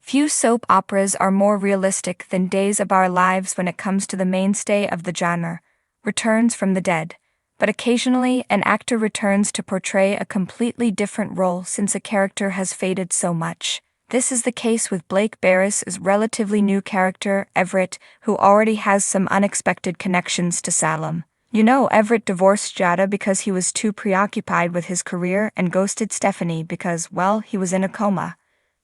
Few soap operas are more realistic than Days of Our Lives when it comes to the mainstay of the genre, returns from the dead. But occasionally, an actor returns to portray a completely different role since a character has faded so much. This is the case with Blake Barris's relatively new character, Everett, who already has some unexpected connections to Salem. You know, Everett divorced Jada because he was too preoccupied with his career and ghosted Stephanie because, well, he was in a coma.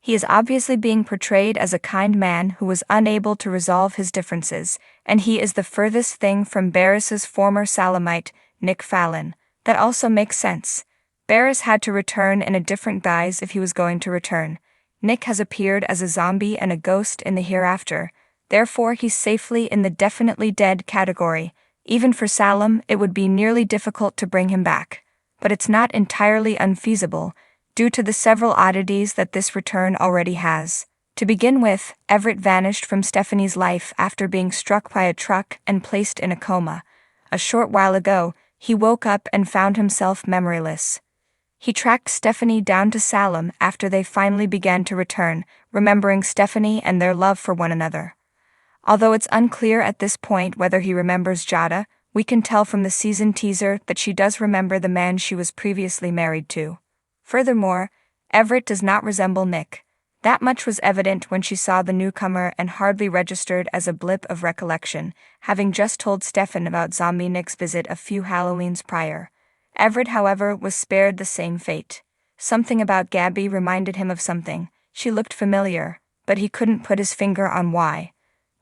He is obviously being portrayed as a kind man who was unable to resolve his differences, and he is the furthest thing from Barris's former Salemite, Nick Fallon. That also makes sense. Barris had to return in a different guise if he was going to return. Nick has appeared as a zombie and a ghost in the hereafter, therefore he's safely in the definitely dead category. Even for Salem, it would be nearly difficult to bring him back. But it's not entirely unfeasible, due to the several oddities that this return already has. To begin with, Everett vanished from Stephanie's life after being struck by a truck and placed in a coma. A short while ago, he woke up and found himself memoryless. He tracked Stephanie down to Salem after they finally began to return, remembering Stephanie and their love for one another. Although it's unclear at this point whether he remembers Jada, we can tell from the season teaser that she does remember the man she was previously married to. Furthermore, Everett does not resemble Nick. That much was evident when she saw the newcomer and hardly registered as a blip of recollection, having just told Stefan about zombie Nick's visit a few Halloweens prior. Everett, however, was spared the same fate. Something about Gabby reminded him of something. She looked familiar, but he couldn't put his finger on why.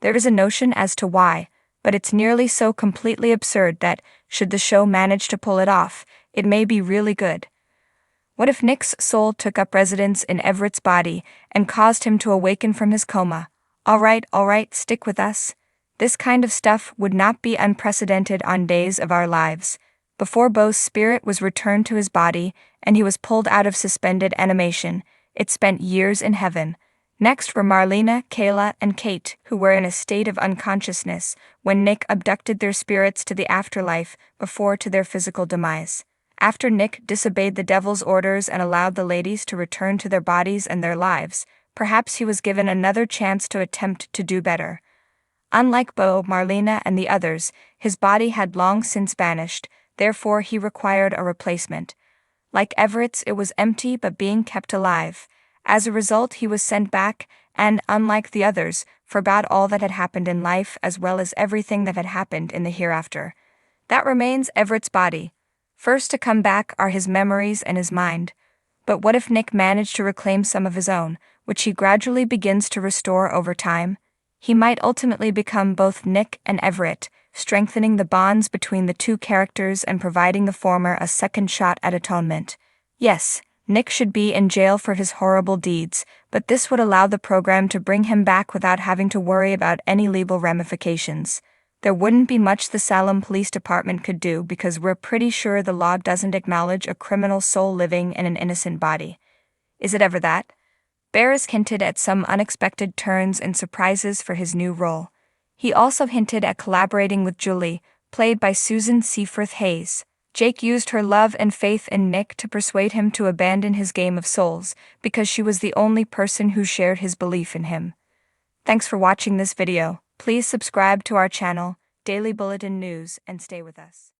There is a notion as to why, but it's nearly so completely absurd that, should the show manage to pull it off, it may be really good. What if Nick's soul took up residence in Everett's body and caused him to awaken from his coma? All right, stick with us. This kind of stuff would not be unprecedented on Days of Our Lives. Before Bo's spirit was returned to his body and he was pulled out of suspended animation, it spent years in heaven. Next were Marlena, Kayla, and Kate, who were in a state of unconsciousness when Nick abducted their spirits to the afterlife before to their physical demise. After Nick disobeyed the devil's orders and allowed the ladies to return to their bodies and their lives, perhaps he was given another chance to attempt to do better. Unlike Bo, Marlena, and the others, his body had long since vanished, therefore he required a replacement. Like Everett's, it was empty but being kept alive. As a result, he was sent back and, unlike the others, forgot all that had happened in life as well as everything that had happened in the hereafter. That remains Everett's body. First to come back are his memories and his mind. But what if Nick managed to reclaim some of his own, which he gradually begins to restore over time? He might ultimately become both Nick and Everett, strengthening the bonds between the two characters and providing the former a second shot at atonement. Yes, Nick should be in jail for his horrible deeds, but this would allow the program to bring him back without having to worry about any legal ramifications. There wouldn't be much the Salem Police Department could do because we're pretty sure the law doesn't acknowledge a criminal soul living in an innocent body. Is it ever that? Barris hinted at some unexpected turns and surprises for his new role. He also hinted at collaborating with Julie, played by Susan Seaforth Hayes. Jake used her love and faith in Nick to persuade him to abandon his game of souls because she was the only person who shared his belief in him. Thanks for watching this video. Please subscribe to our channel, Daily Bulletin News, and stay with us.